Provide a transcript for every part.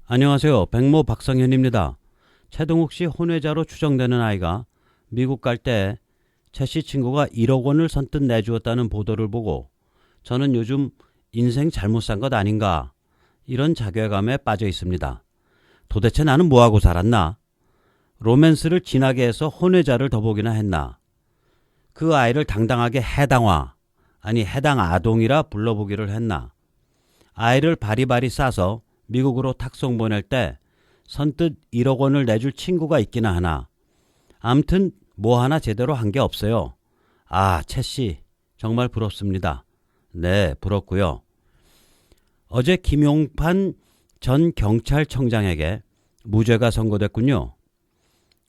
안녕하세요. 백모 박성현입니다. 최동욱 씨 혼외자로 추정되는 아이가 미국 갈 때 최 씨 친구가 1억 원을 선뜻 내주었다는 보도를 보고 저는 요즘 인생 잘못 산 것 아닌가 이런 자괴감에 빠져 있습니다. 도대체 나는 뭐하고 살았나? 로맨스를 진하게 해서 혼외자를 더 보기나 했나? 그 아이를 당당하게 해당 아동이라 불러보기를 했나? 아이를 바리바리 싸서 미국으로 탁송 보낼 때 선뜻 1억 원을 내줄 친구가 있기나 하나. 암튼 뭐 하나 제대로 한 게 없어요. 최 씨 정말 부럽습니다. 네, 부럽고요. 어제 김용판 전 경찰청장에게 무죄가 선고됐군요.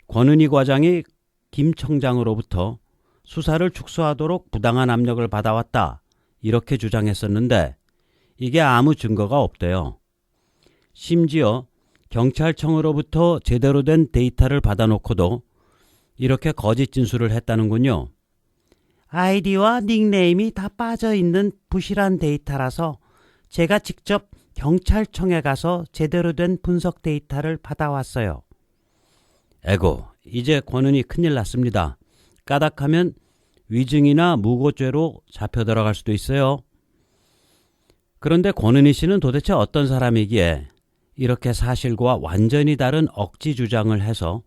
권은희 과장이 김 청장으로부터 수사를 축소하도록 부당한 압력을 받아왔다 이렇게 주장했었는데 이게 아무 증거가 없대요. 심지어 경찰청으로부터 제대로 된 데이터를 받아놓고도 이렇게 거짓 진술을 했다는군요. 아이디와 닉네임이 다 빠져있는 부실한 데이터라서 제가 직접 경찰청에 가서 제대로 된 분석 데이터를 받아왔어요. 에고, 이제 권은희 큰일 났습니다. 까닥하면 위증이나 무고죄로 잡혀 들어갈 수도 있어요. 그런데 권은희 씨는 도대체 어떤 사람이기에 이렇게 사실과 완전히 다른 억지 주장을 해서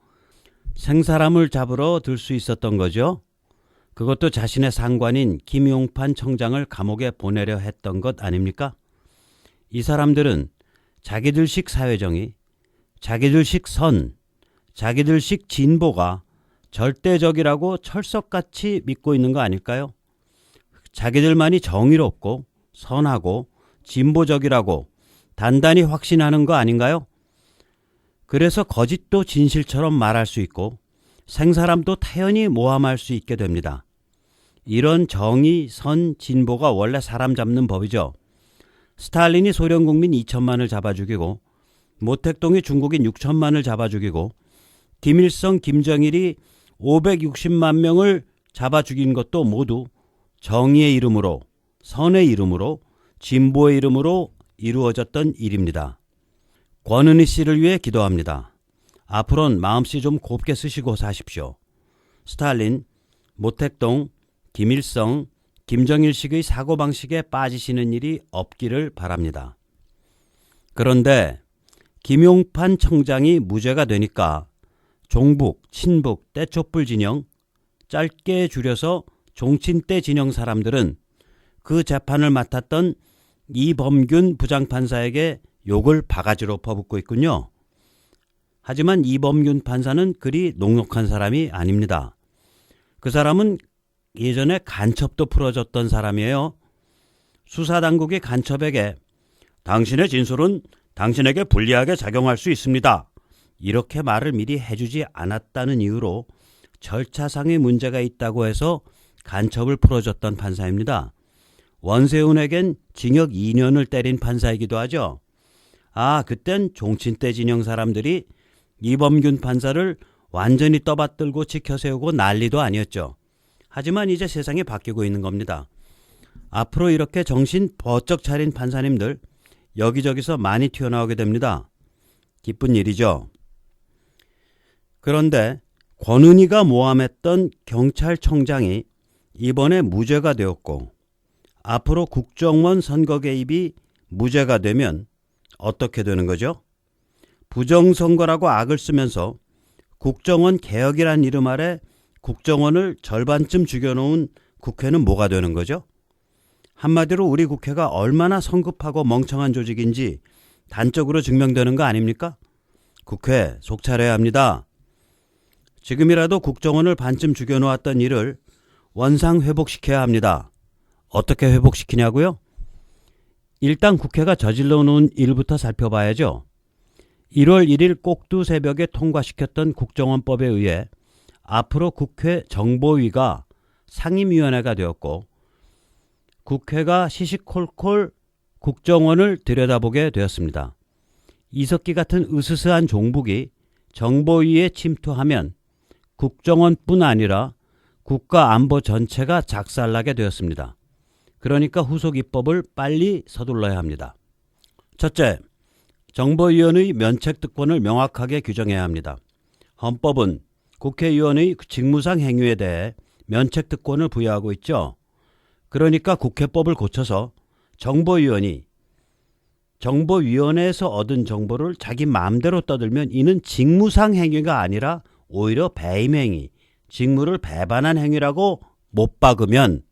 생사람을 잡으러 들 수 있었던 거죠? 그것도 자신의 상관인 김용판 청장을 감옥에 보내려 했던 것 아닙니까? 이 사람들은 자기들식 사회정의, 자기들식 선, 자기들식 진보가 절대적이라고 철석같이 믿고 있는 거 아닐까요? 자기들만이 정의롭고 선하고 진보적이라고 단단히 확신하는 거 아닌가요? 그래서 거짓도 진실처럼 말할 수 있고 생사람도 타연히 모함할 수 있게 됩니다. 이런 정의, 선, 진보가 원래 사람 잡는 법이죠. 스탈린이 소련 국민 2천만을 잡아 죽이고 모택동이 중국인 6천만을 잡아 죽이고 김일성, 김정일이 560만 명을 잡아 죽인 것도 모두 정의의 이름으로, 선의 이름으로, 진보의 이름으로 이루어졌던 일입니다. 권은희 씨를 위해 기도합니다. 앞으로는 마음씨 좀 곱게 쓰시고 사십시오. 스탈린, 모택동, 김일성, 김정일식의 사고방식에 빠지시는 일이 없기를 바랍니다. 그런데 김용판 청장이 무죄가 되니까 종북, 친북, 떼촛불 진영, 짧게 줄여서 종친떼 진영 사람들은 그 재판을 맡았던 이범균 부장판사에게 욕을 바가지로 퍼붓고 있군요. 하지만 이범균 판사는 그리 녹록한 사람이 아닙니다. 그 사람은 예전에 간첩도 풀어줬던 사람이에요. 수사당국이 간첩에게 당신의 진술은 당신에게 불리하게 작용할 수 있습니다. 이렇게 말을 미리 해주지 않았다는 이유로 절차상의 문제가 있다고 해서 간첩을 풀어줬던 판사입니다. 원세훈에겐 징역 2년을 때린 판사이기도 하죠. 그땐 종친떼 진영 사람들이 이범균 판사를 완전히 떠받들고 지켜세우고 난리도 아니었죠. 하지만 이제 세상이 바뀌고 있는 겁니다. 앞으로 이렇게 정신 번쩍 차린 판사님들 여기저기서 많이 튀어나오게 됩니다. 기쁜 일이죠. 그런데 권은희가 모함했던 경찰청장이 이번에 무죄가 되었고 앞으로 국정원 선거 개입이 무죄가 되면 어떻게 되는 거죠? 부정선거라고 악을 쓰면서 국정원 개혁이란 이름 아래 국정원을 절반쯤 죽여놓은 국회는 뭐가 되는 거죠? 한마디로 우리 국회가 얼마나 성급하고 멍청한 조직인지 단적으로 증명되는 거 아닙니까? 국회 속 차려야 합니다. 지금이라도 국정원을 반쯤 죽여놓았던 일을 원상 회복시켜야 합니다. 어떻게 회복시키냐고요? 일단 국회가 저질러 놓은 일부터 살펴봐야죠. 1월 1일 꼭두 새벽에 통과시켰던 국정원법에 의해 앞으로 국회 정보위가 상임위원회가 되었고 국회가 시시콜콜 국정원을 들여다보게 되었습니다. 이석기 같은 으스스한 종북이 정보위에 침투하면 국정원뿐 아니라 국가안보 전체가 작살나게 되었습니다. 그러니까 후속 입법을 빨리 서둘러야 합니다. 첫째, 정보위원의 면책특권을 명확하게 규정해야 합니다. 헌법은 국회의원의 직무상 행위에 대해 면책특권을 부여하고 있죠. 그러니까 국회법을 고쳐서 정보위원이 정보위원회에서 얻은 정보를 자기 마음대로 떠들면 이는 직무상 행위가 아니라 오히려 배임행위, 직무를 배반한 행위라고 못 박으면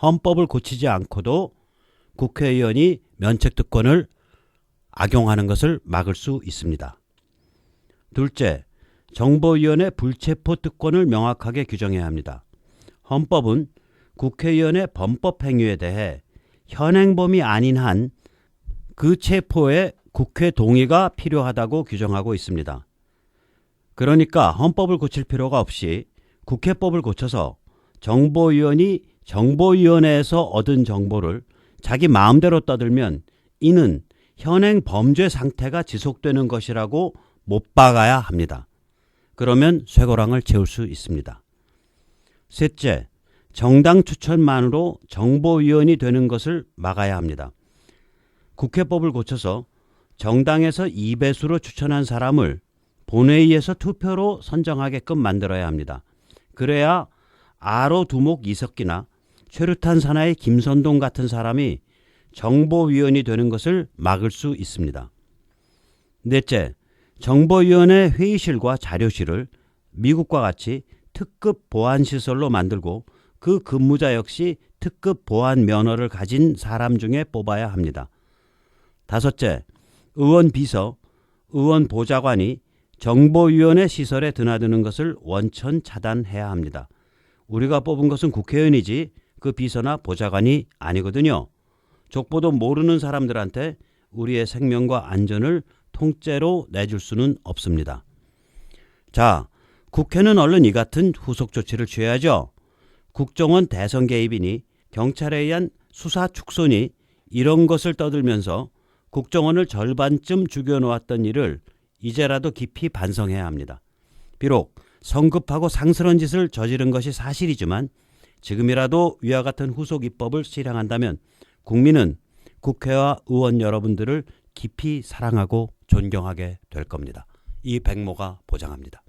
헌법을 고치지 않고도 국회의원이 면책특권을 악용하는 것을 막을 수 있습니다. 둘째, 정보위원회 불체포 특권을 명확하게 규정해야 합니다. 헌법은 국회의원의 범법 행위에 대해 현행범이 아닌 한 그 체포에 국회 동의가 필요하다고 규정하고 있습니다. 그러니까 헌법을 고칠 필요가 없이 국회법을 고쳐서 정보위원이 정보위원회에서 얻은 정보를 자기 마음대로 떠들면 이는 현행 범죄 상태가 지속되는 것이라고 못 박아야 합니다. 그러면 쇠고랑을 채울 수 있습니다. 셋째, 정당 추천만으로 정보위원이 되는 것을 막아야 합니다. 국회법을 고쳐서 정당에서 2배수로 추천한 사람을 본회의에서 투표로 선정하게끔 만들어야 합니다. 그래야 아로 두목 이석기나 최루탄 사나이 김선동 같은 사람이 정보위원이 되는 것을 막을 수 있습니다. 넷째, 정보위원회 회의실과 자료실을 미국과 같이 특급 보안시설로 만들고 그 근무자 역시 특급 보안 면허를 가진 사람 중에 뽑아야 합니다. 다섯째, 의원 비서, 의원 보좌관이 정보위원회 시설에 드나드는 것을 원천 차단해야 합니다. 우리가 뽑은 것은 국회의원이지 그 비서나 보좌관이 아니거든요. 족보도 모르는 사람들한테 우리의 생명과 안전을 통째로 내줄 수는 없습니다. 자, 국회는 얼른 이 같은 후속 조치를 취해야죠. 국정원 대선 개입이니 경찰에 의한 수사 축소니 이런 것을 떠들면서 국정원을 절반쯤 죽여놓았던 일을 이제라도 깊이 반성해야 합니다. 비록 성급하고 상스러운 짓을 저지른 것이 사실이지만 지금이라도 위와 같은 후속 입법을 실행한다면 국민은 국회와 의원 여러분들을 깊이 사랑하고 존경하게 될 겁니다. 이 백모가 보장합니다.